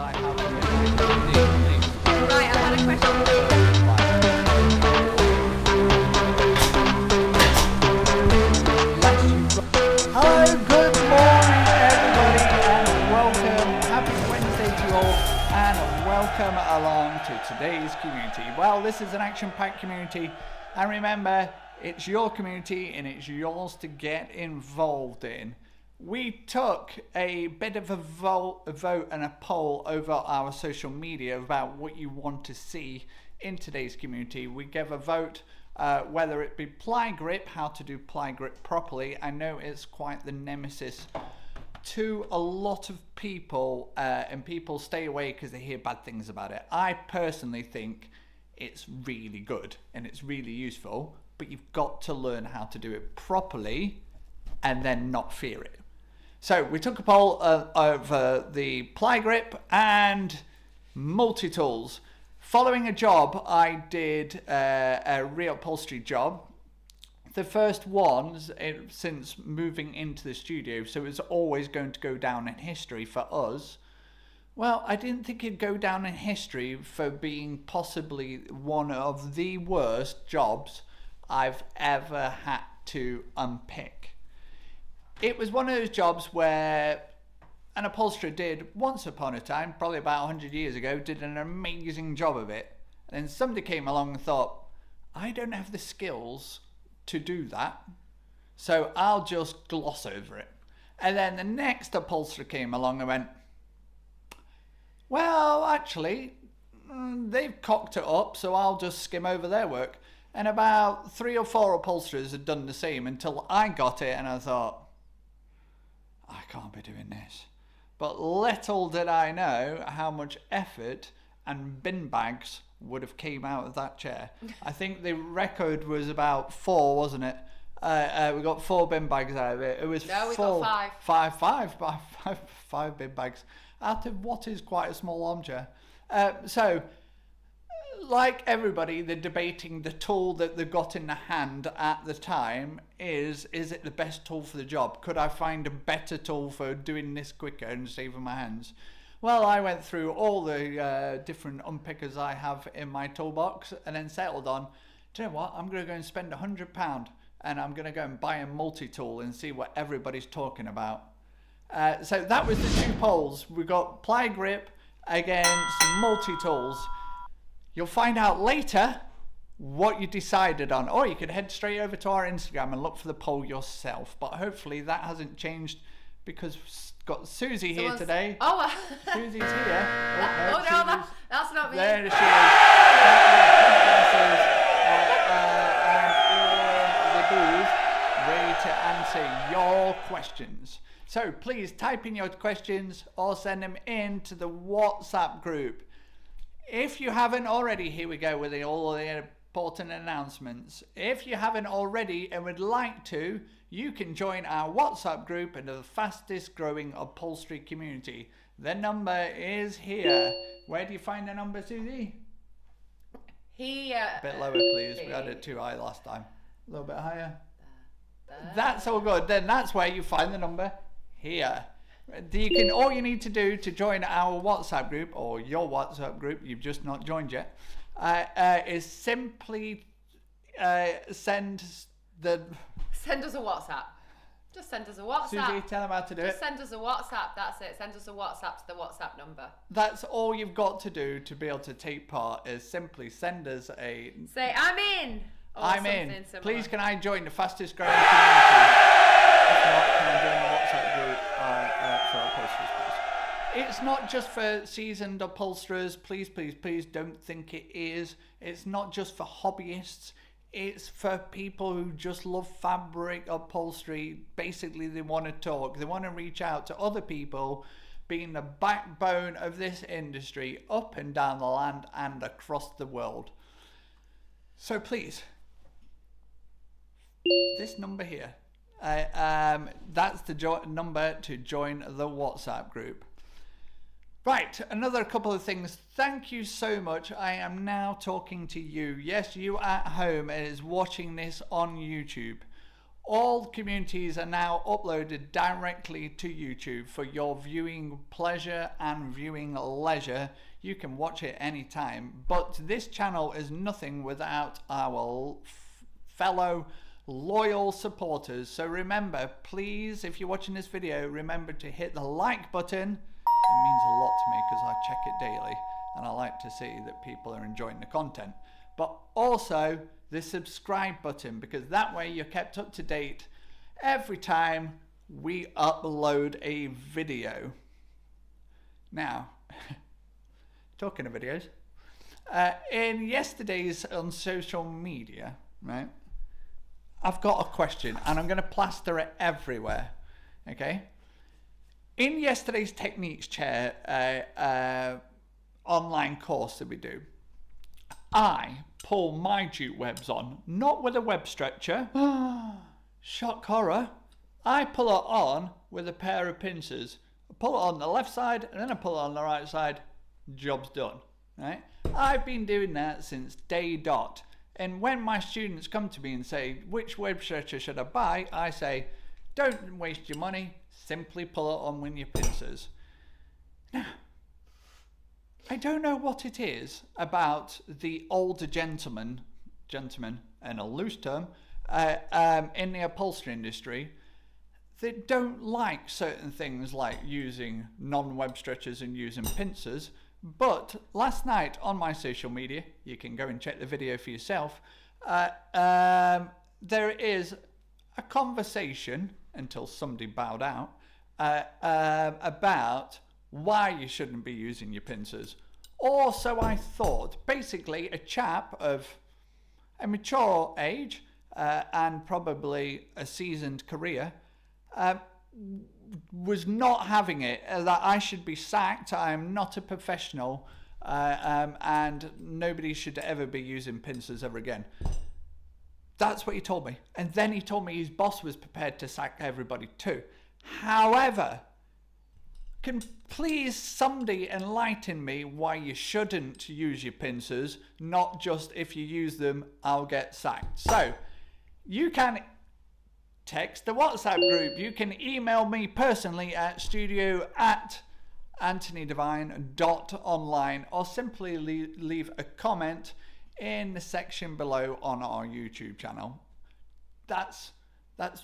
I have here. Right, I've had a question. Hello, good morning everybody, and welcome. Happy Wednesday to you all, and welcome along to today's community. Well, this is an action-packed community, and remember, it's your community and it's yours to get involved in. We took a bit of a vote and a poll over our social media about what you want to see in today's community. We gave a vote whether it be PLY GRIP, how to do PLY GRIP properly. I know it's quite the nemesis to a lot of people, and people stay away because they hear bad things about it. I personally think it's really good and it's really useful, but you've got to learn how to do it properly and then not fear it. So we took a poll of the PLY GRIP and multi-tools. Following a job, I did a re-upholstery job. The first one since moving into the studio, so it's always going to go down in history for us. Well, I didn't think it'd go down in history for being possibly one of the worst jobs I've ever had to unpick. It was one of those jobs where an upholsterer did, once upon a time, probably about 100 years ago, did an amazing job of it. And then somebody came along and thought, I don't have the skills to do that, so I'll just gloss over it. And then the next upholsterer came along and went, well, actually, they've cocked it up, so I'll just skim over their work. And about 3 or 4 upholsterers had done the same until I got it and I thought, I can't be doing this. But little did I know how much effort and bin bags would have came out of that chair. I think the record was about 4, wasn't it? We got 4 bin bags out of it. It was no, we got 5. Five bin bags out of what is quite a small armchair. So, like everybody, they're debating the tool that they've got in the hand at the time. Is it the best tool for the job? Could I find a better tool for doing this quicker and saving my hands? Well, I went through all the different unpickers I have in my toolbox and then settled on, do you know what, I'm going to go and spend £100 and I'm going to go and buy a multi-tool and see what everybody's talking about. So that was the 2 polls. We got PLY GRIP against multi-tools. You'll find out later what you decided on, or you could head straight over to our Instagram and look for the poll yourself. But hopefully that hasn't changed because we've got Susie here today. Oh, Susie's here. Oh no, that's not me. There she is. And in the booth, ready to answer your questions. So please type in your questions or send them in to the WhatsApp group. If you haven't already, here we go with all the important announcements. If you haven't already and would like to, you can join our WhatsApp group into the fastest growing upholstery community. The number is here. Where do you find the number, Susie? Here. A bit lower, please. We had it too high last time. A little bit higher. That's all good. Then that's where you find the number here. All you need to do to join our WhatsApp group, or your WhatsApp group, you've just not joined yet, is simply send us a WhatsApp. Just send us a WhatsApp. Susie, tell them how to do it. Send us a WhatsApp, that's it. Send us a WhatsApp to the WhatsApp number. That's all you've got to do to be able to take part, is simply send us a... Say, I'm in! I'm in. Similar. Please, can I join the fastest growing community? If not, can I join the WhatsApp group for upholsterers, please? It's not just for seasoned upholsterers. Please don't think it is. It's not just for hobbyists. It's for people who just love fabric upholstery. Basically, they want to talk. They want to reach out to other people, being the backbone of this industry up and down the land and across the world. So please, this number here, that's the number to join the WhatsApp group. Right, another couple of things. Thank you so much. I am now talking to you. Yes, you at home is watching this on YouTube. All communities are now uploaded directly to YouTube for your viewing pleasure and viewing leisure. You can watch it anytime, but this channel is nothing without our fellow loyal supporters. So remember, please, if you're watching this video, remember to hit the like button. It means a lot to me because I check it daily and I like to see that people are enjoying the content. But also the subscribe button, because that way you're kept up to date every time we upload a video. Now, talking of videos, in yesterday's on social media, right, I've got a question and I'm going to plaster it everywhere, okay? In yesterday's Techniques Chair online course that we do, I pull my jute webs on, not with a web stretcher. Shock horror. I pull it on with a pair of pincers. I pull it on the left side and then I pull it on the right side. Job's done. Right? I've been doing that since day dot. And when my students come to me and say, which web stretcher should I buy? I say, don't waste your money. Simply pull it on with your pincers. Now, I don't know what it is about the older gentlemen, and a loose term, in the upholstery industry that don't like certain things like using non-web stretchers and using pincers. But last night on my social media, you can go and check the video for yourself, there is a conversation, until somebody bowed out, about why you shouldn't be using your pincers. Or so I thought. Basically, a chap of a mature age and probably a seasoned career was not having it, that I should be sacked, I am not a professional, and nobody should ever be using pincers ever again. That's what he told me. And then he told me his boss was prepared to sack everybody too. However, can please somebody enlighten me why you shouldn't use your pincers, not just if you use them, I'll get sacked. So, you can text the WhatsApp group, you can email me personally at studio@antonydevine.online, or simply leave a comment in the section below on our YouTube channel. That's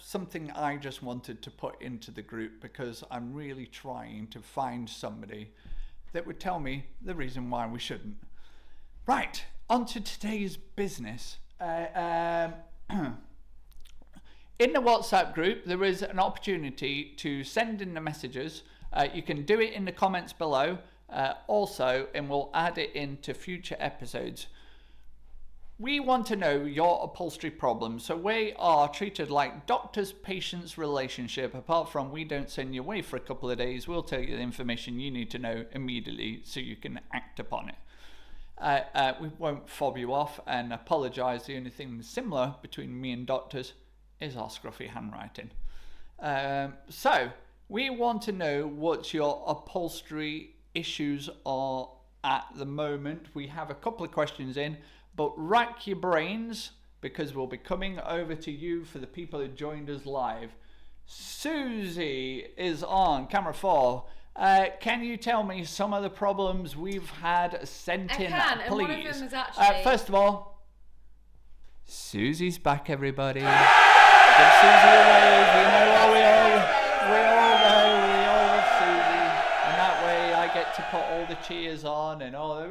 something I just wanted to put into the group because I'm really trying to find somebody that would tell me the reason why we shouldn't. Right, on to today's business. In the WhatsApp group, there is an opportunity to send in the messages. You can do it in the comments below also, and we'll add it into future episodes. We want to know your upholstery problems, so we are treated like doctors-patients relationship, apart from we don't send you away for a couple of days. We'll tell you the information you need to know immediately so you can act upon it. We won't fob you off and apologise. The only thing similar between me and doctors is our scruffy handwriting. So, we want to know what your upholstery issues are at the moment. We have a couple of questions in. But rack your brains, because we'll be coming over to you for the people who joined us live. Susie is on camera 4. Can you tell me some of the problems we've had sent in, can, please? and one of them is actually... first of all, Susie's back, everybody. Give Susie a wave. We know we all love Susie. And that way I get to put all the cheers on and all the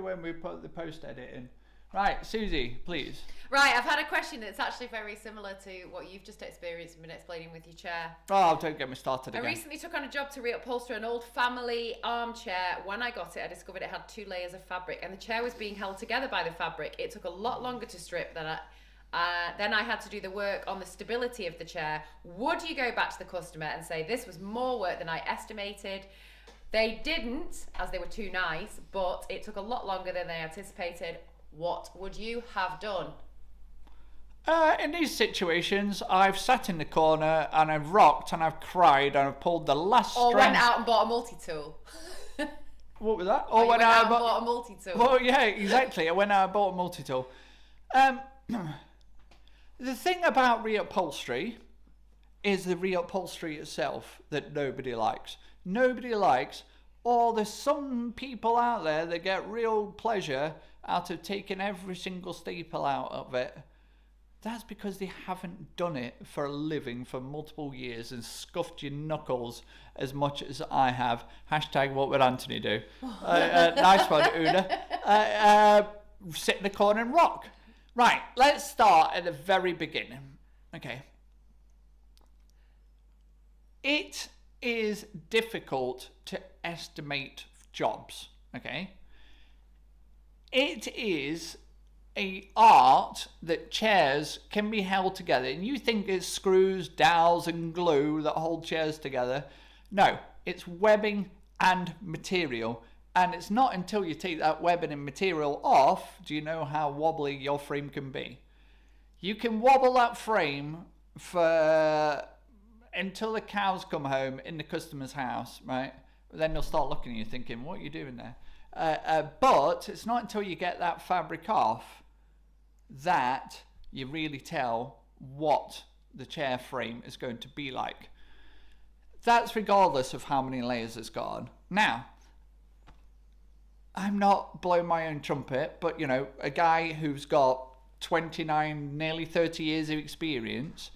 when we put the post edit in. Right, Susie, please. Right, I've had a question that's actually very similar to what you've just experienced and been explaining with your chair. Oh, don't get me started again. I recently took on a job to reupholster an old family armchair. When I got it, I discovered it had 2 layers of fabric, and the chair was being held together by the fabric. It took a lot longer to strip than then I had to do the work on the stability of the chair. Would you go back to the customer and say, this was more work than I estimated? They didn't, as they were too nice, but it took a lot longer than they anticipated. What would you have done? In these situations, I've sat in the corner and I've rocked and I've cried and I've pulled the last Or strength. went out and bought a multi-tool. What was that? Or went out and bought a multi-tool. Well, yeah, exactly. I went out and bought a multi-tool. The The thing about reupholstery is the reupholstery itself that nobody likes. Nobody likes, or there's some people out there that get real pleasure out of taking every single staple out of it. That's because they haven't done it for a living for multiple years and scuffed your knuckles as much as I have. Hashtag what would Anthony do? Nice one, Una. Sit in the corner and rock. Right, let's start at the very beginning. Okay. It is difficult to estimate jobs, okay? It is a art that chairs can be held together, and you think it's screws, dowels and glue that hold chairs together. No, it's webbing and material, and it's not until you take that webbing and material off do you know how wobbly your frame can be. You can wobble that frame for until the cows come home in the customer's house, right? Then they'll start looking at you thinking, what are you doing there? But it's not until you get that fabric off that you really tell what the chair frame is going to be like. That's regardless of how many layers it's got on. Now, I'm not blowing my own trumpet, but you know, a guy who's got 29, nearly 30 years of experience,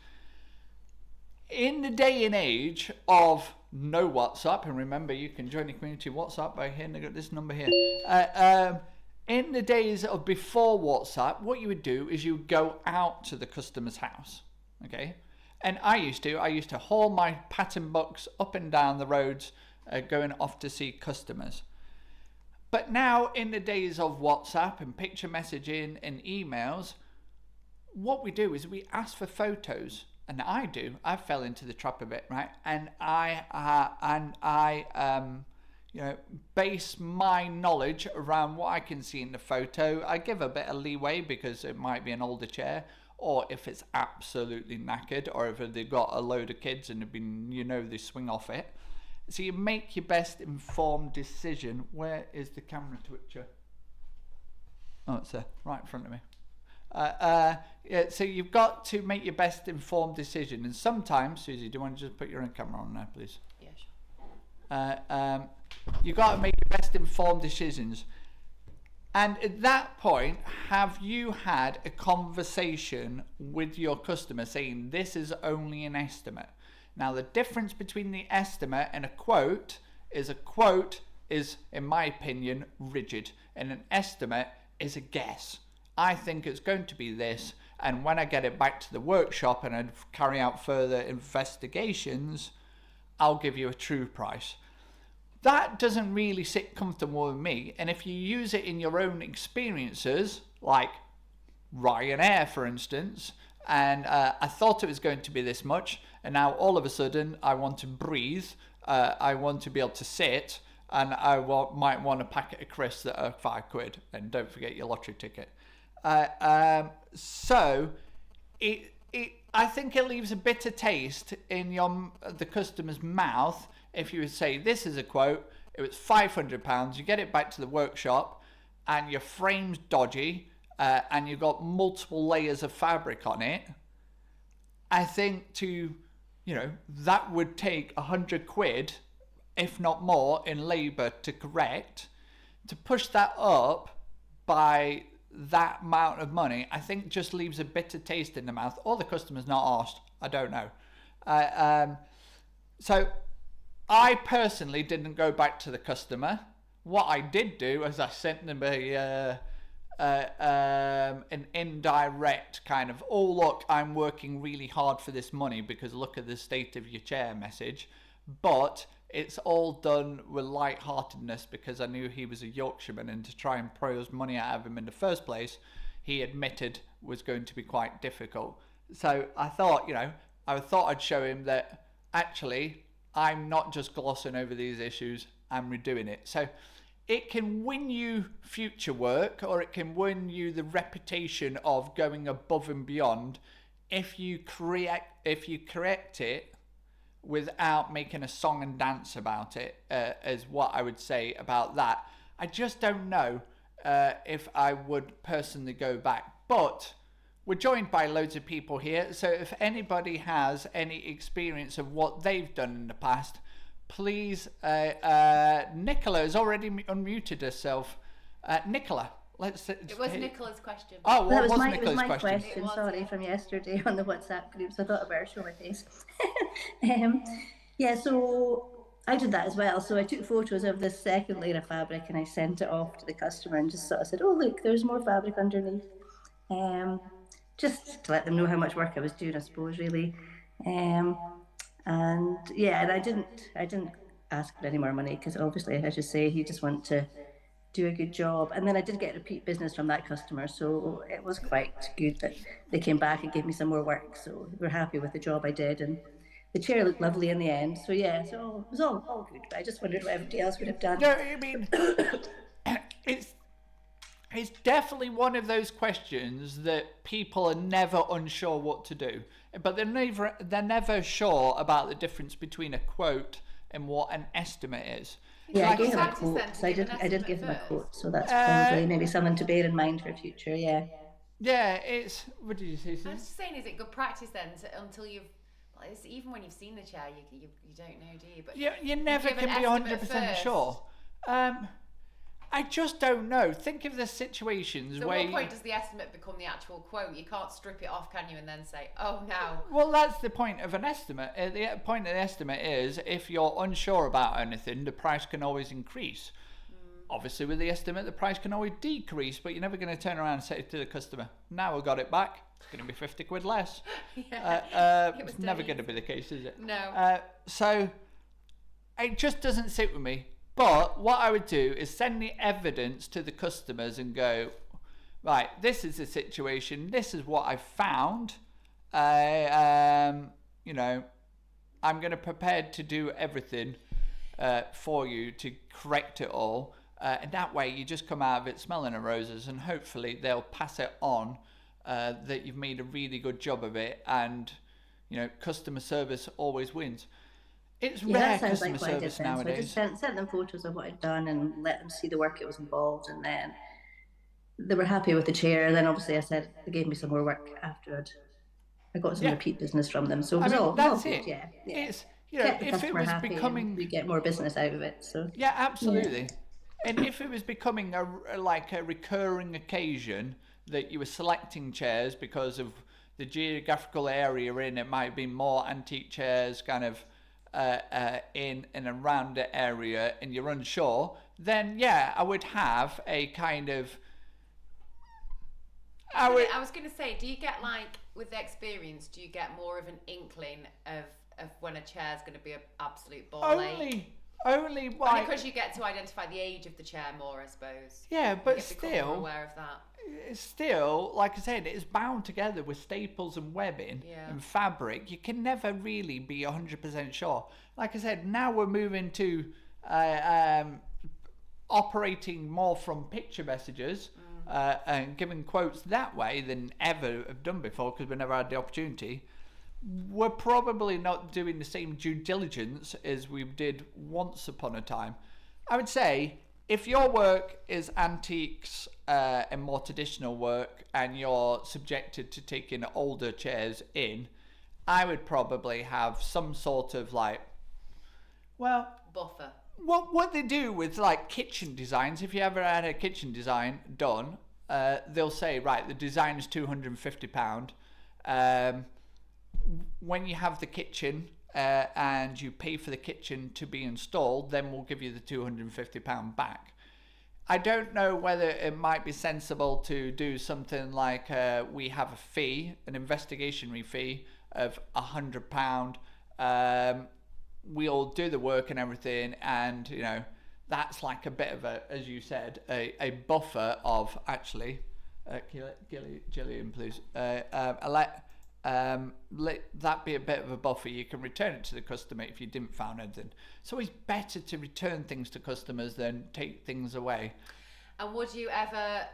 in the day and age of no WhatsApp, and remember you can join the community WhatsApp by hitting this number here. In the days of before WhatsApp, what you would do is you would go out to the customer's house, okay? And I used to haul my pattern books up and down the roads going off to see customers. But now in the days of WhatsApp and picture messaging and emails, what we do is we ask for photos. And I fell into the trap a bit, right? And I base my knowledge around what I can see in the photo. I give a bit of leeway because it might be an older chair, or if it's absolutely knackered, or if they've got a load of kids and they swing off it. So you make your best informed decision. Where is the camera twitcher? Oh, it's right in front of me. So you've got to make your best informed decision, and sometimes, Susie, do you want to just put your own camera on there, please? Yeah, sure. You've got to make your best informed decisions, and at that point, have you had a conversation with your customer saying this is only an estimate? Now, the difference between the estimate and a quote is in my opinion, rigid, and an estimate is a guess. I think it's going to be this, and when I get it back to the workshop and I carry out further investigations, I'll give you a true price. That doesn't really sit comfortable with me, and if you use it in your own experiences, like Ryanair for instance, and I thought it was going to be this much, and now all of a sudden I want to breathe, I want to be able to sit, and I might want a packet of crisps that are £5, and don't forget your lottery ticket. So I think it leaves a bitter taste in the customer's mouth if you would say this is a quote, it was £500, you get it back to the workshop and your frame's dodgy and you've got multiple layers of fabric on it. I think that would take £100, if not more, in labour to correct. To push that up by that amount of money, I think just leaves a bitter taste in the mouth, or the customer's not asked. I don't know. So I personally didn't go back to the customer. What I did do is I sent them an indirect kind of, oh look, I'm working really hard for this money because look at the state of your chair message, but it's all done with lightheartedness because I knew he was a Yorkshireman, and to try and pros money out of him in the first place, he admitted was going to be quite difficult. So I thought, I'd show him that actually I'm not just glossing over these issues, I'm redoing it. So it can win you future work, or it can win you the reputation of going above and beyond if you correct it without making a song and dance about it, is what I would say about that. I just don't know if I would personally go back. But we're joined by loads of people here. So if anybody has any experience of what they've done in the past, please, Nicola has already unmuted herself. Nicola, It was Nicola's question. Oh, Well, what was it Nicola's was my question? Sorry, from yesterday on the WhatsApp group, so I thought I better show my face. Yeah, so I did that as well. So I took photos of this second layer of fabric and I sent it off to the customer and just sort of said, "Oh, look, there's more fabric underneath." Just to let them know how much work I was doing, I suppose, really. And yeah, and I didn't ask for any more money because obviously, I should say, he just wanted to do a good job. And then I did get repeat business from that customer, so it was quite good that they came back and gave me some more work. So we're happy with the job I did, and the chair looked lovely in the end. So yeah, so it was all good. But I just wondered what everybody else would have done. No, I mean, it's definitely one of those questions that people are never unsure what to do, but they're never sure about the difference between a quote and what an estimate is. Yeah, Like I gave him a practice then quote. to So I give did. an I did estimate give him a first. quote. So that's probably maybe something to bear in mind for future. Yeah. Yeah, it's. What did you say, I was Susan? just saying, is it good practice then until you've, well, it's, even when you've seen the chair, you don't know, do you? But You never give an can be estimate 100% first. sure. I just don't know. Think of the situations So where. at what point does the estimate become the actual quote? You can't strip it off, can you, and then say, "Oh, now." Well, that's the point of an estimate. The point of the estimate is if you're unsure about anything, the price can always increase. Obviously, with the estimate, the price can always decrease, but you're never going to turn around and say to the customer, "Now we've got it back. It's going to be 50 quid less." It was It's never days. going to be the case, is it? No. So it just doesn't sit with me. But what I would do is send the evidence to the customers and go, right, this is the situation. This is what I found. You know, I'm going to prepared to do everything for you to correct it all. And that way you just come out of it smelling of roses, and hopefully they'll pass it on that you've made a really good job of it. And, you know, customer service always wins. It's Yeah, rare that sounds customer like what I did service then. So I nowadays. just sent them photos of what I'd done and let them see the work that was involved, and then they were happy with the chair. And then obviously I said they gave me some more work after I got some Yeah. repeat business from them. So it was I mean, all that's good. it. Yeah. It's, you know, Kept the if it customer was happy becoming, and we get more business out of it. So yeah, absolutely. And if it was becoming like a recurring occasion that you were selecting chairs because of the geographical area you're in, it might be more antique chairs kind of in and around the area, and you're unsure, then yeah, I would have a kind of. I was going to say, do you get, like, with the experience, do you get more of an inkling of when a chair's going to be an absolute ball ache? Only Only why. because you get to identify the age of the chair more, I suppose. Yeah, You but become more still, aware of that. it's still, like I said, it's bound together with staples and webbing and fabric. You can never really be 100% sure. Like I said, now we're moving to operating more from picture messages and giving quotes that way than ever have done before, because we never had the opportunity. We're probably not doing the same due diligence as we did once upon a time. I would say if your work is antiques and more traditional work and you're subjected to taking older chairs in, I would probably have some sort of like, well, Buffer. what they do with like kitchen designs, if you ever had a kitchen design done, they'll say, right, the design is £250. When you have the kitchen and you pay for the kitchen to be installed, then we'll give you the £250 back. I don't know whether it might be sensible to do something like we have a fee, an investigatory fee of £100. We'll do the work and everything, and you know that's like a bit of a, as you said, a buffer of actually. Gillian, please. Let that be a bit of a buffer. You can return it to the customer if you didn't find anything. It's always better to return things to customers than take things away. And would you ever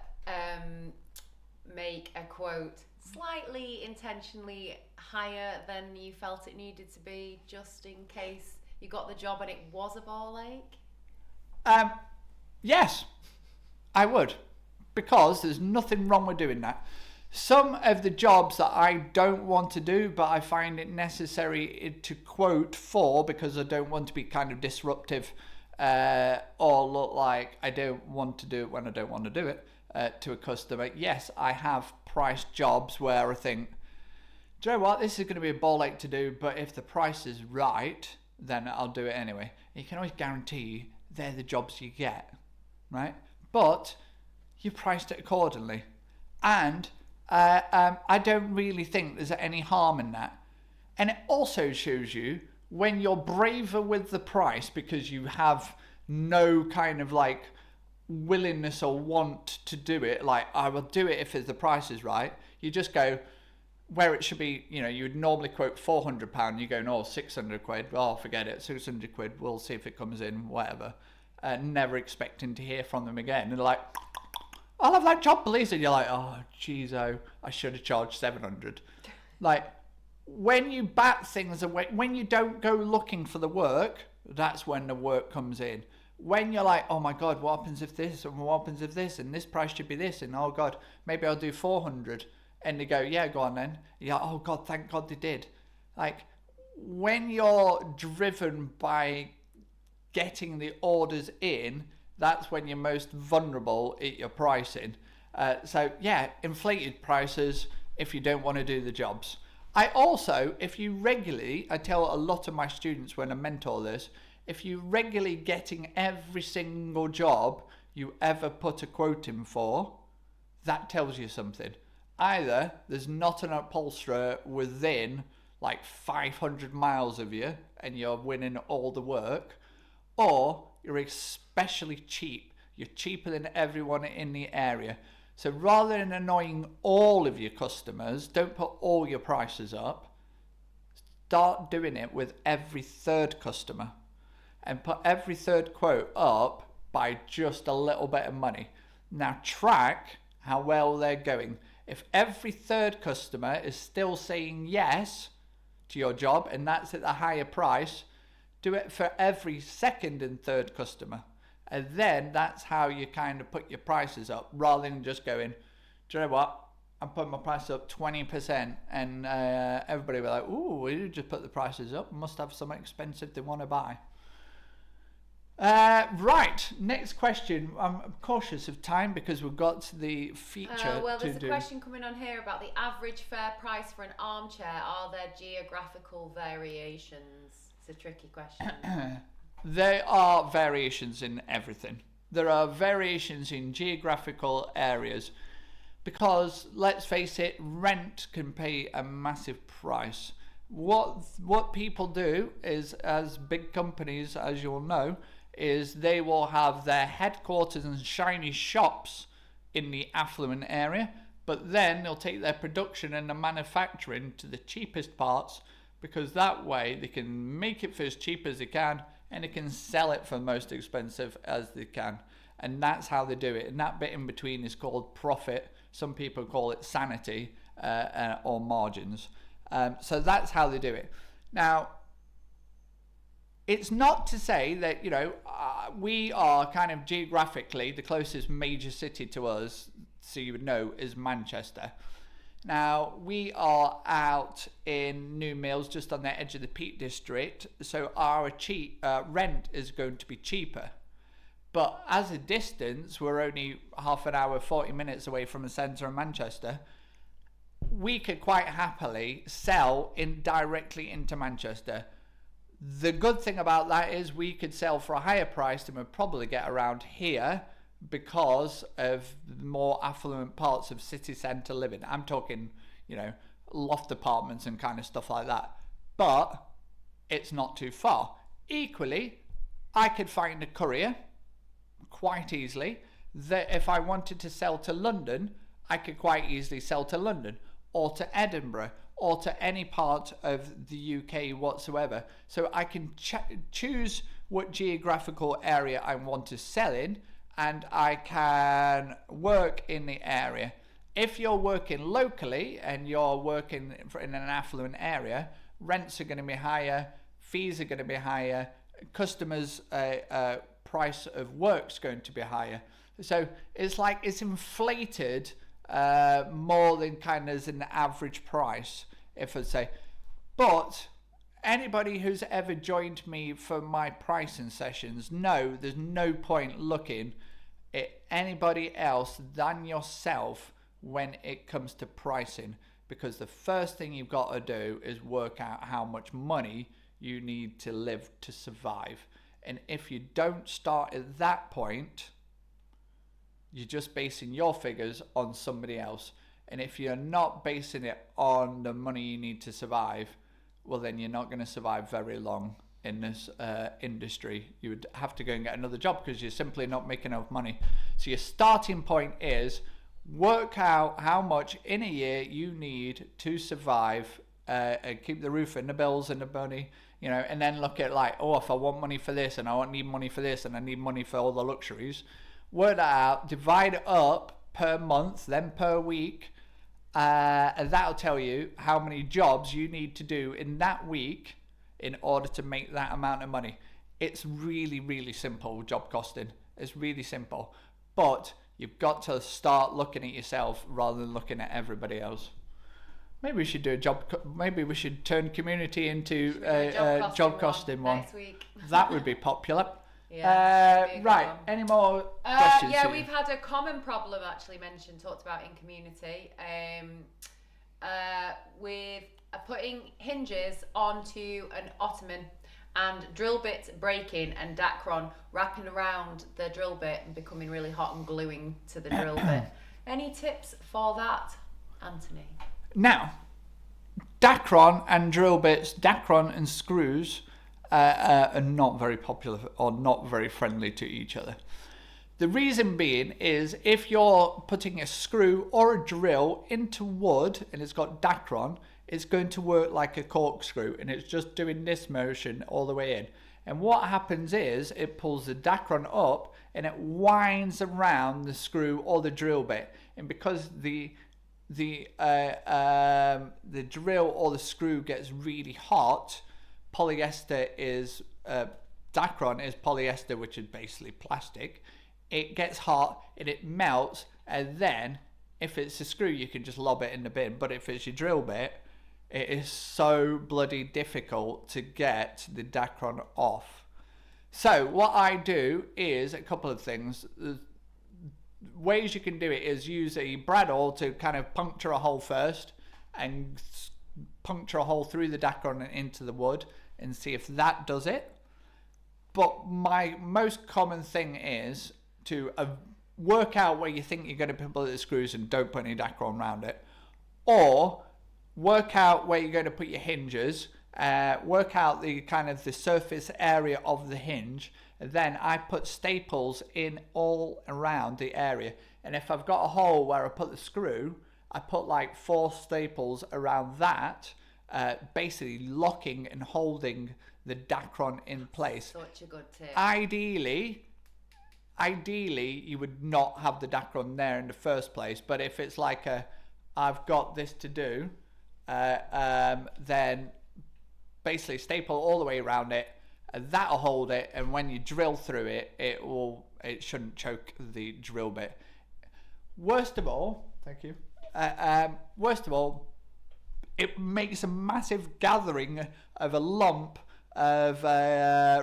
make a quote slightly intentionally higher than you felt it needed to be, just in case you got the job and it was a ball ache? Yes, I would, because there's nothing wrong with doing that. Some of the jobs that I don't want to do, but I find it necessary to quote for because I don't want to be kind of disruptive or look like I don't want to do it when I don't want to do it to a customer. Yes, I have priced jobs where I think, do you know what, this is going to be a ball ache to do, but if the price is right, then I'll do it anyway. You can always guarantee they're the jobs you get, right? But you priced it accordingly. And I don't really think there's any harm in that. And it also shows you when you're braver with the price because you have no kind of like willingness or want to do it, like I will do it if the price is right. You just go where it should be, you know, you would normally quote £400, you go, no, 600 quid, well, forget it, 600 quid, we'll see if it comes in, whatever. Never expecting to hear from them again. And they're like, I'll have that job, please. And you're like, oh, geez, I should have charged 700. Like, when you bat things away, when you don't go looking for the work, that's when the work comes in. When you're like, oh my God, what happens if this, and what happens if this, and this price should be this, and oh God, maybe I'll do 400. And they go, yeah, go on then. You're like, oh God, thank God they did. Like, when you're driven by getting the orders in, that's when you're most vulnerable at your pricing. So yeah, inflated prices if you don't want to do the jobs. I also, if you regularly, I tell a lot of my students when I mentor this, if you regularly getting every single job you ever put a quote in for, that tells you something. Either there's not an upholsterer within like 500 miles of you and you're winning all the work, or you're especially cheap. You're cheaper than everyone in the area. So rather than annoying all of your customers, don't put all your prices up. Start doing it with every third customer and put every third quote up by just a little bit of money. Now track how well they're going. If every third customer is still saying yes to your job and that's at the higher price, do it for every second and third customer. And then that's how you kind of put your prices up rather than just going, do you know what? I'm putting my price up 20% and everybody will be like, ooh, we just put the prices up. Must have something expensive they want to buy. Right, next question. I'm cautious of time because we've got the feature well, there's a question coming on here about the average fair price for an armchair. Are there geographical variations? It's a tricky question. There are variations in everything. There are variations in geographical areas because, let's face it, rent can pay a massive price. What people do is, as big companies, as you'll know, is they will have their headquarters and shiny shops in the affluent area, but then they'll take their production and the manufacturing to the cheapest parts because that way they can make it for as cheap as they can and they can sell it for the most expensive as they can. And that's how they do it. And that bit in between is called profit. Some people call it sanity or margins. So that's how they do it. Now, it's not to say that, you know, we are kind of geographically, the closest major city to us, so you would know, is Manchester. Now, we are out in New Mills, just on the edge of the Peak District, so our rent is going to be cheaper. But as a distance, we're only half an hour, 40 minutes away from the centre of Manchester. We could quite happily sell directly into Manchester. The good thing about that is we could sell for a higher price than we'd probably get around here because of more affluent parts of city centre living. I'm talking, you know, loft apartments and kind of stuff like that. But it's not too far. Equally, I could find a courier quite easily that if I wanted to sell to London, I could quite easily sell to London or to Edinburgh or to any part of the UK whatsoever. So I can choose what geographical area I want to sell in, and I can work in the area. If you're working locally and you're working in an affluent area, rents are going to be higher, fees are going to be higher, customers' price of work's going to be higher. So it's like it's inflated more than kind of as an average price, if I say. But anybody who's ever joined me for my pricing sessions know there's no point looking at anybody else than yourself when it comes to pricing, because the first thing you've got to do is work out how much money you need to live to survive. And if you don't start at that point, you're just basing your figures on somebody else. And if you're not basing it on the money you need to survive, well, then you're not going to survive very long in this industry. You would have to go and get another job because you're simply not making enough money. So your starting point is work out how much in a year you need to survive and keep the roof and the bills and the money, you know, and then look at like, oh, if I want money for this and I need money for this and I need money for all the luxuries, work that out, divide it up per month, then per week, and that'll tell you how many jobs you need to do in that week in order to make that amount of money. It's really, really simple, job costing. It's really simple. But you've got to start looking at yourself rather than looking at everybody else. Maybe we should do maybe we should turn community into a job costing one. Next week. That would be popular. Yeah, right. Any more questions? Yeah, we've had a common problem actually talked about in community, with putting hinges onto an ottoman and drill bits breaking and Dacron wrapping around the drill bit and becoming really hot and gluing to the drill bit. Any tips for that, Anthony? Now, Dacron and drill bits, Dacron and screws are not very popular or not very friendly to each other. The reason being is if you're putting a screw or a drill into wood and it's got Dacron, it's going to work like a corkscrew and it's just doing this motion all the way in. And what happens is it pulls the Dacron up and it winds around the screw or the drill bit. And because the drill or the screw gets really hot, polyester is Dacron is polyester, which is basically plastic. It gets hot and it melts, and then if it's a screw you can just lob it in the bin, but if it's your drill bit, it is so bloody difficult to get the Dacron off. So what I do is a couple of things. The ways you can do it is use a bradawl to kind of puncture a hole first and puncture a hole through the Dacron and into the wood and see if that does it. But my most common thing is to work out where you think you're going to put the screws and don't put any Dacron around it, or work out where you're going to put your hinges, work out the kind of the surface area of the hinge, and then I put staples in all around the area. And if I've got a hole where I put the screw, I put like 4 staples around that, basically locking and holding the Dacron in place. Such a good tip. Ideally you would not have the Dacron there in the first place, but if it's like I've got this to do, then basically staple all the way around it, and that'll hold it, and when you drill through it, it shouldn't choke the drill bit. Worst of all, thank you. Worst of all, it makes a massive gathering of a lump of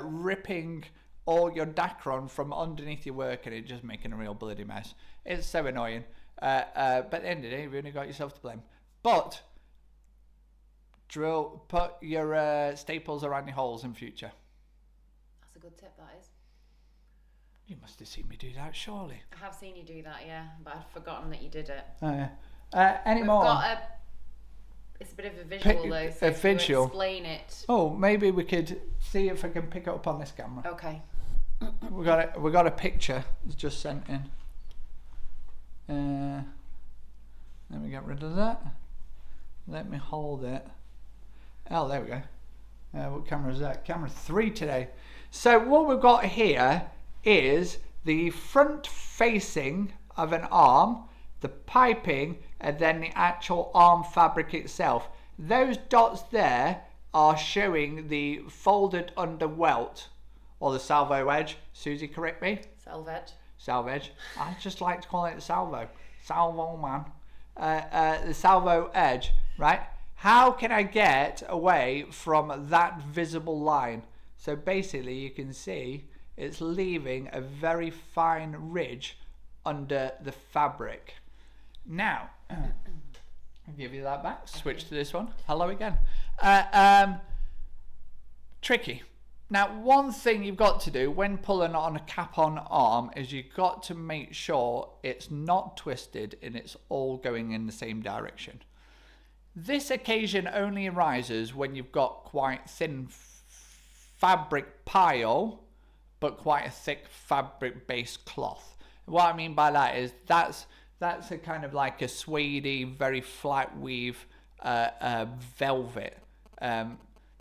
ripping all your Dacron from underneath your work, and it just making a real bloody mess. It's so annoying. But at the end of the day, you've only got yourself to blame. But put your staples around your holes in future. That's a good tip, that is. You must have seen me do that, surely. I have seen you do that, yeah, but I'd forgotten that you did it. Oh, yeah. Any more? It's a bit of a visual though, so a visual. Explain it. Oh, maybe we could see if I can pick it up on this camera. Okay. We got a picture that's just sent in. Let me get rid of that. Let me hold it. Oh, there we go. What camera is that? Camera 3 today. So what we've got here is the front facing of an arm, the piping, and then the actual arm fabric itself. Those dots there are showing the folded under welt, or the salvo edge. Susie, correct me? salvo edge. I just like to call it salvo man. The salvo edge, right? How can I get away from that visible line? So basically you can see it's leaving a very fine ridge under the fabric. Now, I'll give you that back, switch to this one. Hello again. Tricky. Now, one thing you've got to do when pulling on a cap-on arm is you've got to make sure it's not twisted and it's all going in the same direction. This occasion only arises when you've got quite thin fabric pile, but quite a thick fabric-based cloth. What I mean by that is that's a kind of like a suede-y, very flat weave velvet.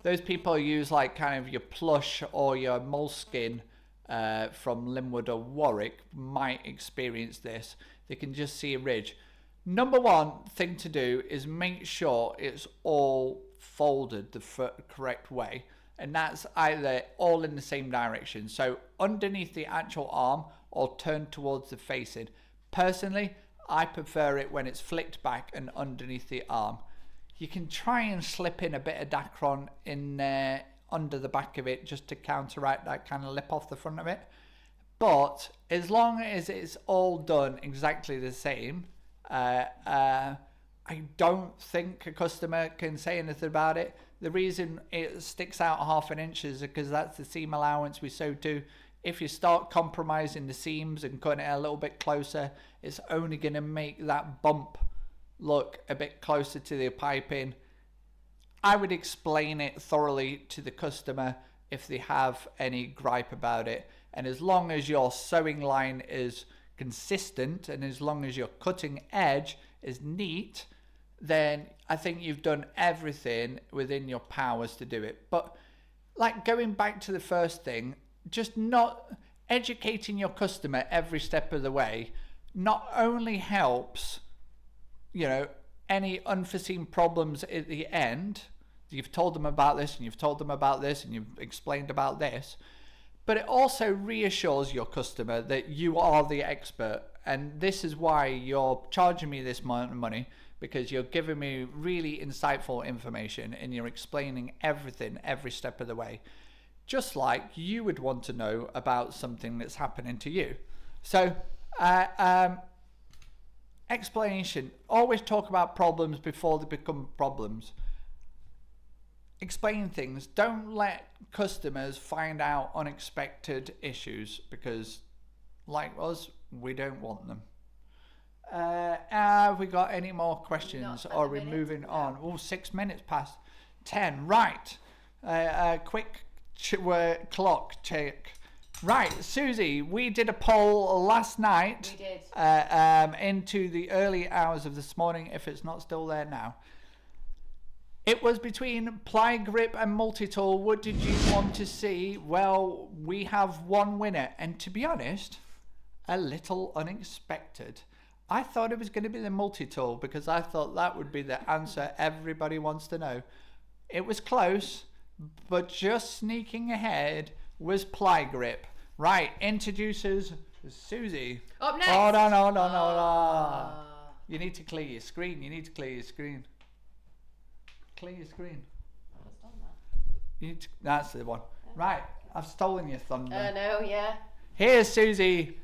Those people use like kind of your plush or your moleskin from Linwood or Warwick might experience this. They can just see a ridge. Number one thing to do is make sure it's all folded the correct way, and that's either all in the same direction, so underneath the actual arm or turned towards the facing. Personally, I prefer it when it's flicked back and underneath the arm. You can try and slip in a bit of Dacron in there under the back of it just to counteract that kind of lip off the front of it. But as long as it's all done exactly the same, I don't think a customer can say anything about it. The reason it sticks out 1/2 inch is because that's the seam allowance we sew to. If you start compromising the seams and cutting it a little bit closer, it's only going to make that bump look a bit closer to the piping. I would explain it thoroughly to the customer if they have any gripe about it. And as long as your sewing line is consistent and as long as your cutting edge is neat, then I think you've done everything within your powers to do it. But like going back to the first thing, just not educating your customer every step of the way not only helps, you know, any unforeseen problems at the end. You've told them about this and you've told them about this and you've explained about this, but it also reassures your customer that you are the expert, and this is why you're charging me this amount of money, because you're giving me really insightful information and you're explaining everything every step of the way, just like you would want to know about something that's happening to you. So explanation. Always talk about problems before they become problems. Explain things. Don't let customers find out unexpected issues, because like us, we don't want them. Have we got any more questions, or are we moving on? Oh, 6 minutes past 10. Right. Quick clock check. Right, Susie, we did a poll last night. We did. Into the early hours of this morning, if it's not still there now. It was between ply grip and multi-tool. What did you want to see? Well, we have one winner, and to be honest, a little unexpected. I thought it was going to be the multi-tool because I thought that would be the answer everybody wants to know. It was close, but just sneaking ahead was ply grip. Right, introduces Susie. Up next. Oh, no. You need to clear your screen. Clear your screen. That's the one. Right, I've stolen your thunder. No, yeah. Here's Susie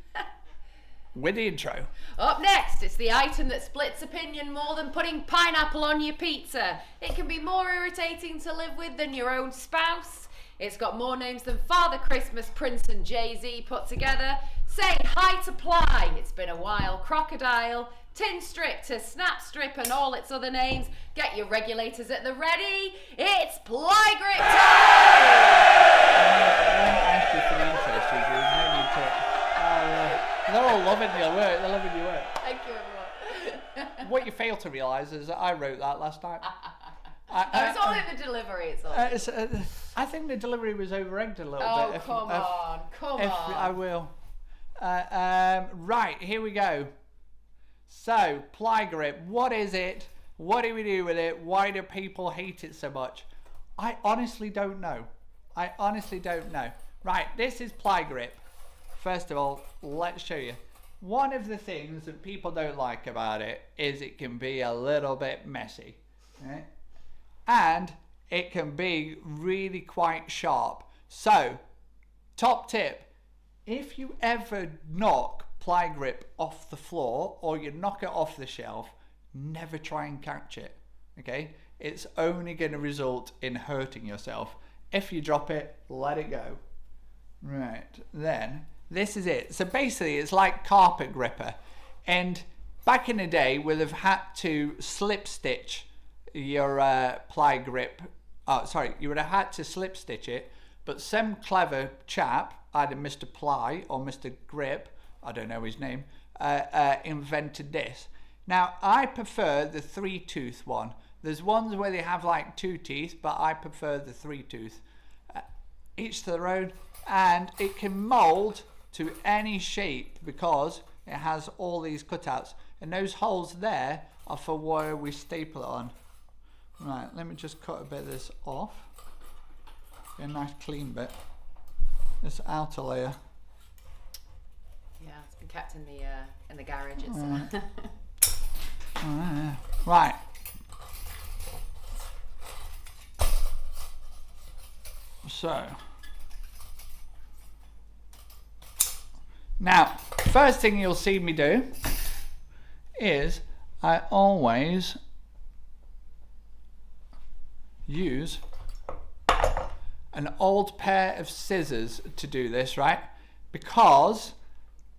with the intro. Up next, it's the item that splits opinion more than putting pineapple on your pizza. It can be more irritating to live with than your own spouse. It's got more names than Father Christmas, Prince and Jay-Z put together. Say hi to Ply. It's been a while. Crocodile, Tin Strip to Snap Strip and all its other names. Get your regulators at the ready. It's Ply Grip time! I won't ask you for the intro, Susie. There's no need to. They're all loving your work. They're loving your work. Thank you, everyone. What you fail to realise is that I wrote that last night. It's all in the delivery. It's all. I think the delivery was over-egged a little bit. Oh, come on. I will. Right, here we go. So, ply grip, what is it? What do we do with it? Why do people hate it so much? I honestly don't know. Right, this is ply grip. first of all, let's show you. One of the things that people don't like about it is it can be a little bit messy, right? And it can be really quite sharp. So, top tip, if you ever knock ply grip off the floor or you knock it off the shelf, never try and catch it, okay? It's only going to result in hurting yourself. If you drop it, let it go. Right, then this is it. So basically it's like carpet gripper, and back in the day we'd have had to slip stitch your ply grip. You would have had to slip stitch it, but some clever chap, either Mr. Ply or Mr. Grip, I don't know his name, invented this. Now I prefer the 3-tooth one. There's ones where they have like 2 teeth, but I prefer the 3-tooth. Each to their own, and it can mold to any shape because it has all these cutouts, and those holes there are for where we staple it on. Right, let me just cut a bit of this off. Get a nice clean bit. This outer layer. Yeah, it's been kept in the garage. It's right. So now, first thing you'll see me do is I always use an old pair of scissors to do this, right? Because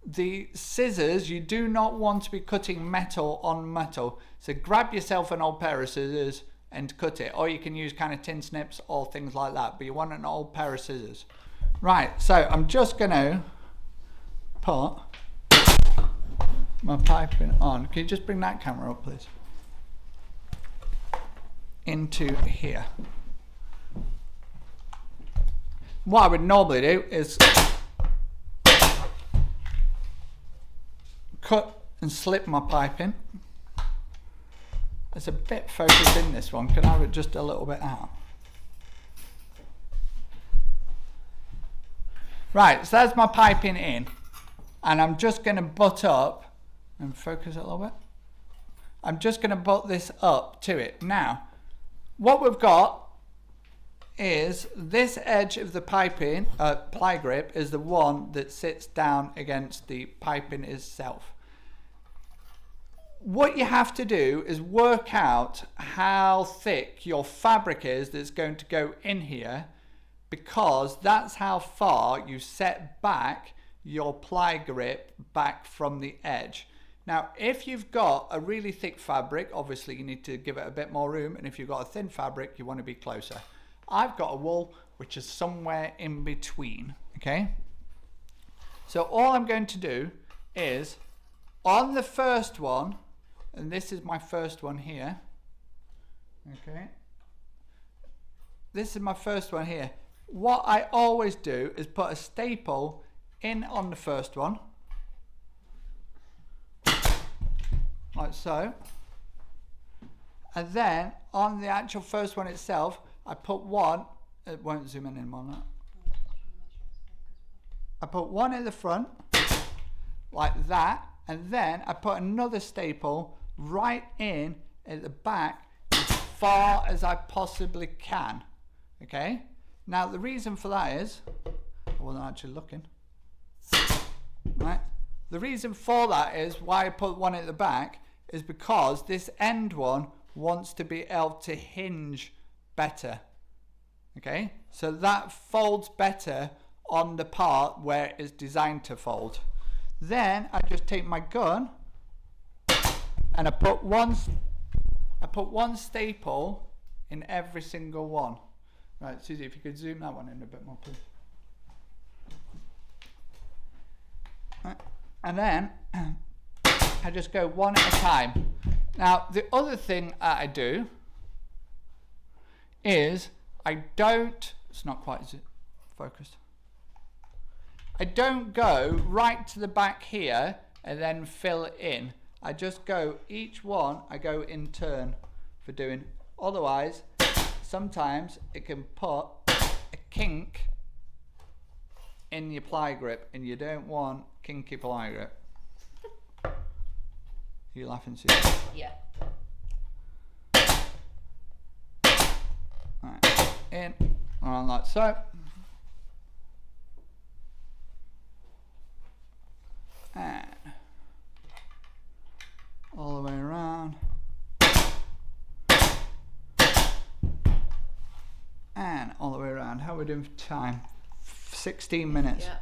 the scissors, you do not want to be cutting metal on metal. So grab yourself an old pair of scissors and cut it, or you can use kind of tin snips or things like that, but you want an old pair of scissors. Right, so I'm just going to put my piping on. Can you just bring that camera up, please? Into here. What I would normally do is cut and slip my pipe in. It's a bit focused in this one. Can I have it just a little bit out? Right, so that's my piping in, and I'm just going to butt up and focus it a little bit. I'm just going to butt this up to it. Now, what we've got is this edge of the piping, ply grip, is the one that sits down against the piping itself. What you have to do is work out how thick your fabric is that's going to go in here, because that's how far you set back your ply grip back from the edge. Now, if you've got a really thick fabric, obviously you need to give it a bit more room, and if you've got a thin fabric, you want to be closer. I've got a wool which is somewhere in between, okay? So all I'm going to do is, on the first one, and this is my first one here, okay? This is my first one here. What I always do is put a staple in on the first one, like so, and then on the actual first one itself, I put one, it won't zoom in on that. I put one in the front, like that, and then I put another staple right in at the back as far as I possibly can, okay? Now the reason for that is, I wasn't actually looking, right? The reason for that is why I put one at the back is because this end one wants to be able to hinge better, okay? So that folds better on the part where it's designed to fold. Then I just take my gun and I put one staple in every single one. Right, Susie, if you could zoom that one in a bit more, please. Right. And then I just go one at a time. Now, the other thing I do is I don't, it's not quite focused. I don't go right to the back here and then fill it in. I just go, each one, I go in turn for doing. Otherwise, sometimes it can put a kink in your ply grip, and you don't want kinky ply grip. You laughing, Susan? Yeah. Right, in, on like so. And all the way around. And all the way around. How are we doing for time? 16 minutes. Yeah.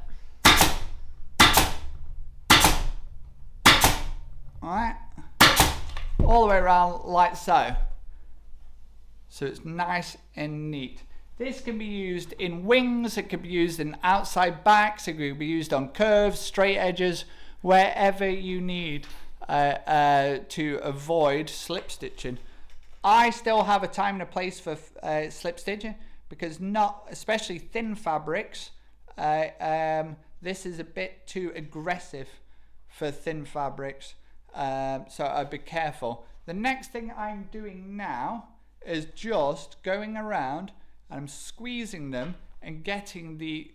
Alright. All the way around like so. So it's nice and neat. This can be used in wings, it can be used in outside backs, it can be used on curves, straight edges, wherever you need to avoid slip stitching. I still have a time and a place for slip stitching, because not, especially thin fabrics, this is a bit too aggressive for thin fabrics, so I'd be careful. The next thing I'm doing now is just going around and I'm squeezing them and getting the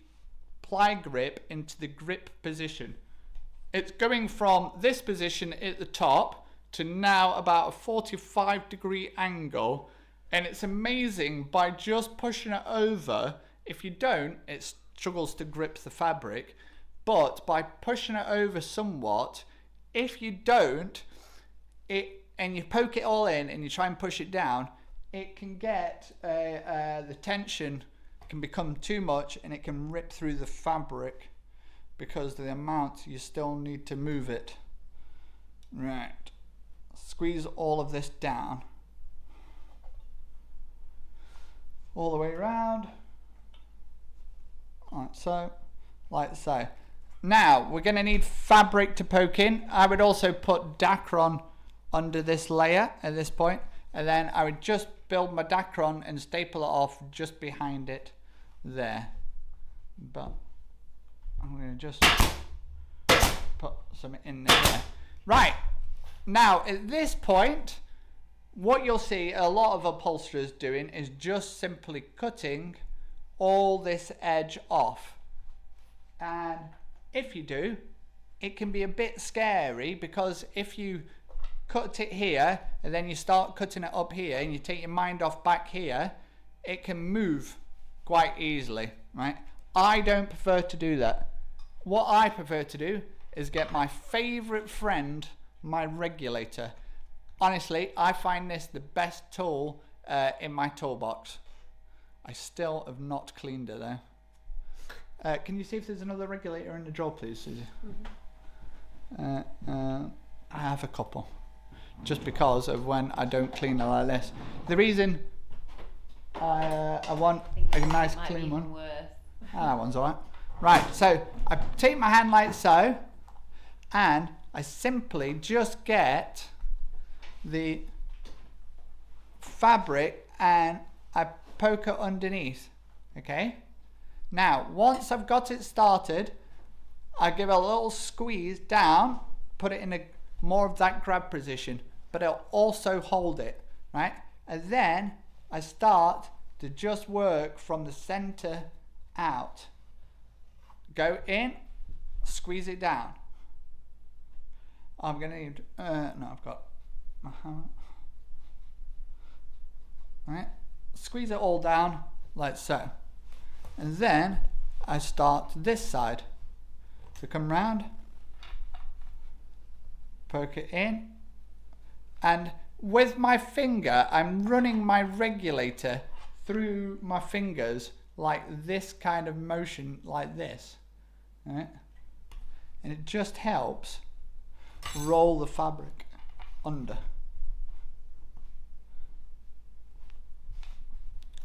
ply grip into the grip position. It's going from this position at the top to now about a 45-degree angle, and it's amazing by just pushing it over. If you don't, it struggles to grip the fabric, but by pushing it over somewhat, if you don't, and you poke it all in and you try and push it down, it can get the tension can become too much and it can rip through the fabric because of the amount you still need to move it. Right, squeeze all of this down all the way around, like so, like so. Now we're going to need fabric to poke in. I would also put Dacron under this layer at this point, and then I would just build my Dacron and staple it off just behind it there. But I'm going to just put some in there. Right, now at this point, what you'll see a lot of upholsterers doing is just simply cutting all this edge off. And if you do, it can be a bit scary, because if you cut it here and then you start cutting it up here and you take your mind off back here, it can move quite easily, right? I don't prefer to do that. What I prefer to do is get my favorite friend, my regulator. Honestly, I find this the best tool in my toolbox. I still have not cleaned it though. Can you see if there's another regulator in the drawer, please, Susie? Mm-hmm. I have a couple, just because of when I don't clean it like this. The reason I want a nice clean one. That one's alright. Right, so I take my hand like so, and I simply just get the fabric and I poke it underneath. Okay, now once I've got it started, I give a little squeeze down, put it in a more of that grab position, but I'll also hold it, right? And then I start to just work from the center out. Go in, squeeze it down. I'm gonna need, no, I've got my hammer. Right, squeeze it all down like so. And then I start this side. So come round, poke it in, and with my finger, I'm running my regulator through my fingers like this kind of motion, like this, right? And it just helps roll the fabric under.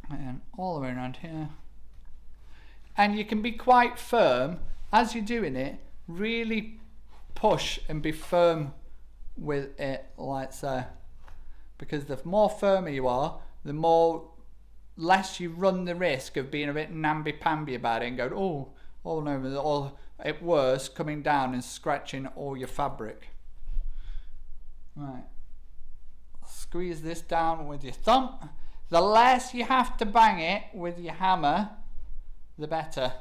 And all the way around here. And you can be quite firm as you're doing it. Really push and be firm with it like so, because the more firmer you are, the more less you run the risk of being a bit namby-pamby about it and going, oh no, or it worse, coming down and scratching all your fabric. Right, squeeze this down with your thumb. The less you have to bang it with your hammer, the better.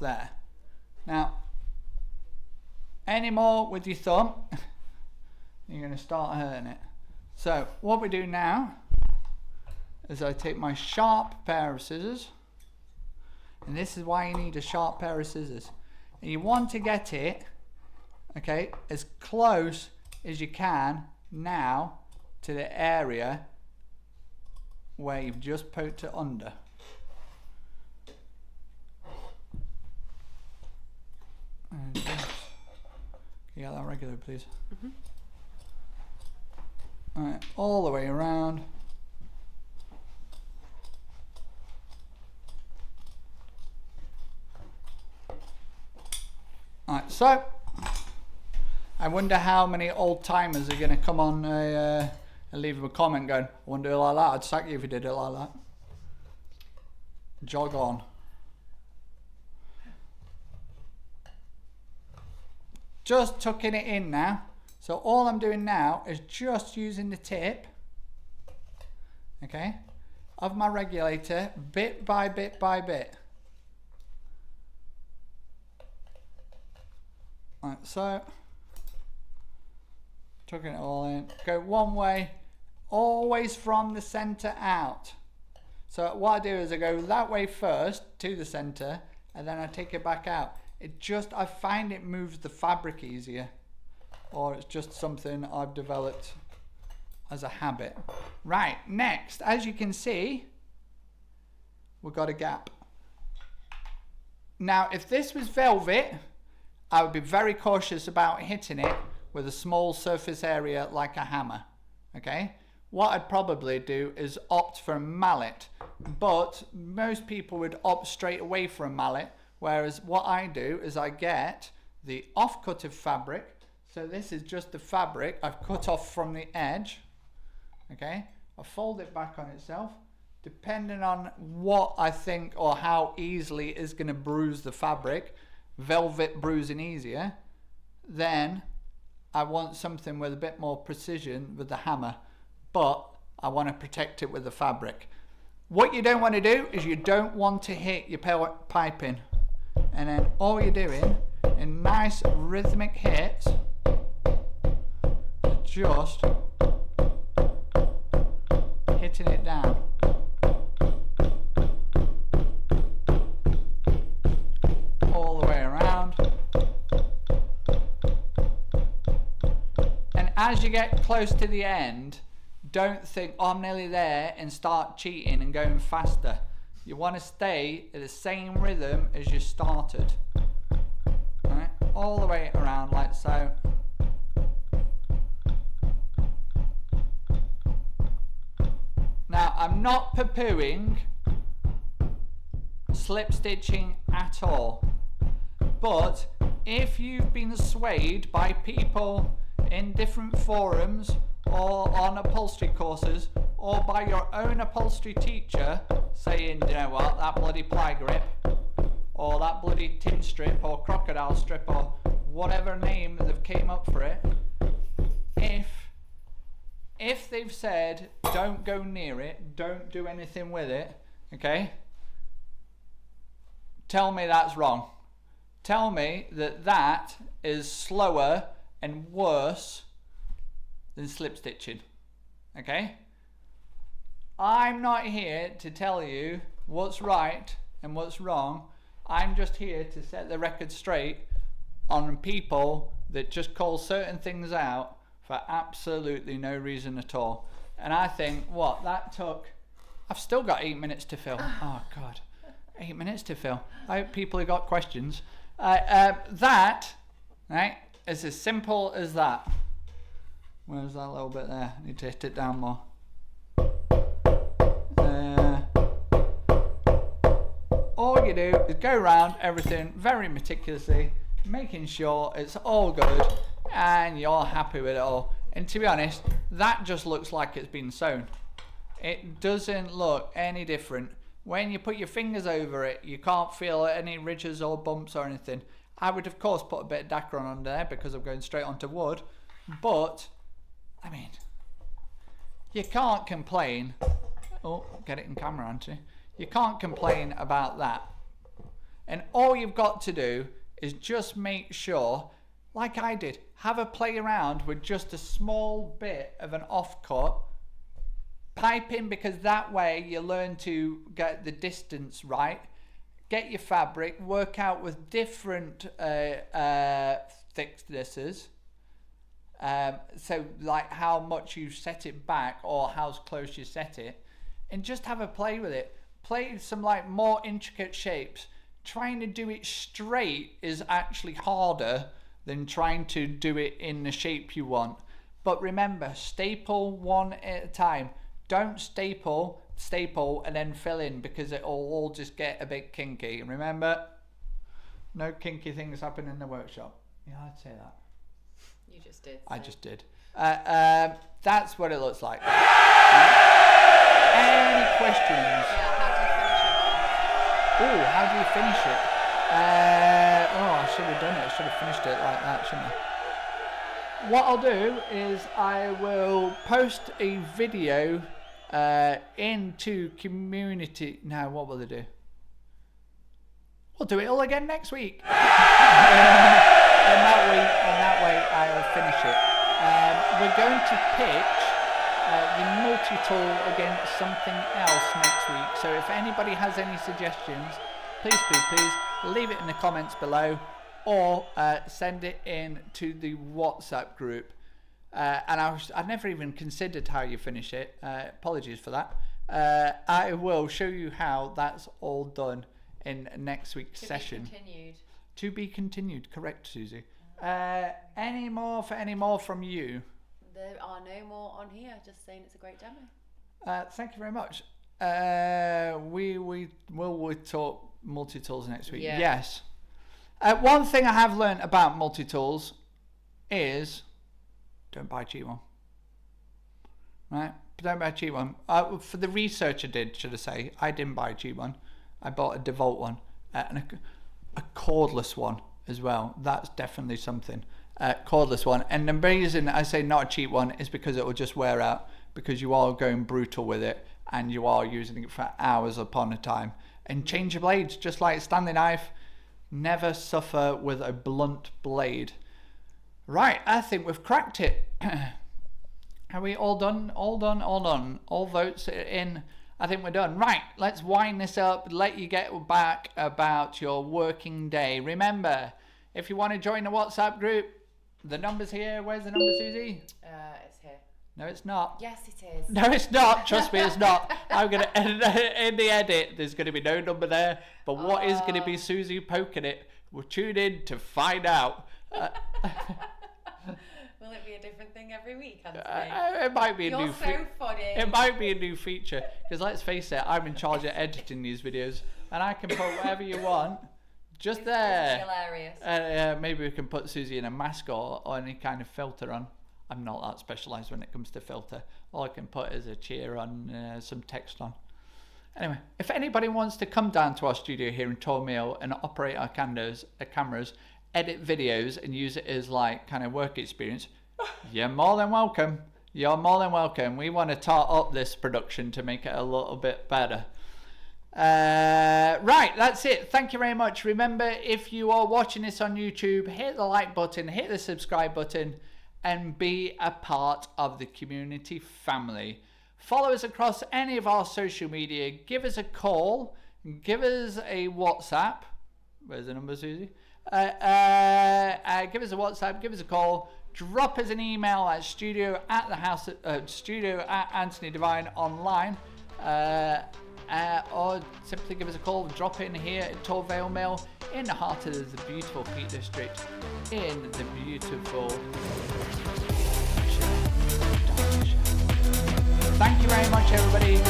there. Now, any more with your thumb, you're going to start hurting it. So what we do now is I take my sharp pair of scissors, and this is why you need a sharp pair of scissors. And you want to get it, okay, as close as you can now to the area where you've just poked it under. And can you get that regular, please? Alright, all the way around. Alright, so I wonder how many old timers are going to come on and leave a comment going, I wouldn't do it like that, I'd sack you if you did it like that. Jog on. Just tucking it in now. So all I'm doing now is just using the tip, okay, of my regulator, bit by bit by bit. Like so. Tucking it all in. Go one way, always from the center out. So what I do is I go that way first to the center, and then I take it back out. I find it moves the fabric easier, or it's just something I've developed as a habit. Right, next, as you can see, we've got a gap. Now, if this was velvet, I would be very cautious about hitting it with a small surface area like a hammer, okay? What I'd probably do is opt for a mallet, but most people would opt straight away for a mallet, whereas what I do is I get the offcut of fabric. So this is just the fabric I've cut off from the edge, okay? I fold it back on itself, depending on what I think or how easily it's going to bruise the fabric, velvet bruising easier, then I want something with a bit more precision with the hammer, but I want to protect it with the fabric. What you don't want to do is you don't want to hit your piping, and then all you're doing in nice rhythmic hits, just hitting it down. All the way around. And as you get close to the end, don't think, oh, I'm nearly there, and start cheating and going faster. You want to stay at the same rhythm as you started. Right? All the way around like so. Now, I'm not poo-pooing slip stitching at all, but if you've been swayed by people in different forums or on upholstery courses or by your own upholstery teacher saying, you know what, that bloody ply grip or that bloody tin strip or crocodile strip or whatever name they've came up for it, if they've said don't go near it, don't do anything with it, okay, tell me that's wrong. Tell me that that is slower and worse than slip stitching, okay? I'm not here to tell you what's right and what's wrong. I'm just here to set the record straight on people that just call certain things out for absolutely no reason at all. And I think, what, that took, I've still got 8 minutes to fill. Oh God, 8 minutes to fill. I hope people have got questions. That, right, is as simple as that. Where's that little bit there? I need to hit it down more. All you do is go around everything very meticulously, making sure it's all good and you're happy with it all. And to be honest, that just looks like it's been sewn. It doesn't look any different. When you put your fingers over it, you can't feel any ridges or bumps or anything. I would of course put a bit of Dacron on there because I'm going straight onto wood, but I mean, you can't complain. Oh, get it in camera, aren't you? You can't complain about that. And all you've got to do is just make sure, like I did, have a play around with just a small bit of an offcut. Pipe in, because that way you learn to get the distance right. Get your fabric, work out with different thicknesses. So like how much you set it back or how close you set it, and just have a play with it. Play some like more intricate shapes. Trying to do it straight is actually harder than trying to do it in the shape you want. But remember, staple one at a time. Don't staple and then fill in, because it'll all just get a bit kinky. Remember, no kinky things happen in the workshop. Yeah, I'd say that. You just did. I just did. That's what it looks like. Any questions? Oh, how do you finish it? I should have done it. I should have finished it like that, shouldn't I? What I'll do is I will post a video into community. Now, what will they do? We'll do it all again next week. And that way I'll finish it. We're going to pitch the multi-tool against something else next week. So if anybody has any suggestions, please leave it in the comments below, or send it in to the WhatsApp group. And I never even considered how you finish it. Apologies for that. I will show you how that's all done in next week's session. To be continued. Correct, Susie. Any more from you? There are no more on here. Just saying it's a great demo. Thank you very much. We will talk multi-tools next week. Yeah. Yes. One thing I have learned about multi-tools is don't buy a cheap one. Right? Don't buy a cheap one. For the research I did, should I say, I didn't buy a cheap one. I bought a DeWalt one and a cordless one as well. That's definitely something. Cordless one. And the reason I say not a cheap one is because it will just wear out, because you are going brutal with it and you are using it for hours upon a time. And change your blades, just like a Stanley knife. Never suffer with a blunt blade. Right, I think we've cracked it. Are we all done? All done. All votes are in. I think we're done. Right, let's wind this up, let you get back about your working day. Remember, if you want to join the WhatsApp group, the number's here. Where's the number, Susie? It's here. No, it's not. Yes, it is. No, it's not. Trust me, it's not. I'm going to edit in the edit. There's going to be no number there. But what is going to be Susie poking it? We'll tune in to find out. Will it be a different thing every week, Anthony? It might be a You're new so funny. It might be a new feature, because let's face it, I'm in charge of editing these videos, and I can put whatever you want just there. Hilarious. Maybe we can put Susie in a mask or any kind of filter on. I'm not that specialised when it comes to filter. All I can put is a cheer on, some text on. Anyway, if anybody wants to come down to our studio here in Tormill and operate our cameras, edit videos and use it as like kind of work experience, you're more than welcome. You're more than welcome. We want to tart up this production to make it a little bit better. Right, that's it. Thank you very much. Remember, if you are watching this on YouTube, hit the like button, hit the subscribe button, and be a part of the community family. Follow us across any of our social media. Give us a call. Give us a WhatsApp. Where's the number, Susie? Give us a WhatsApp. Give us a call. Drop us an email at studio@Anthony Devine online. Or simply give us a call. Drop in here at Tor Vale Mill in the heart of the beautiful Peak District in the beautiful. Thank you very much, everybody.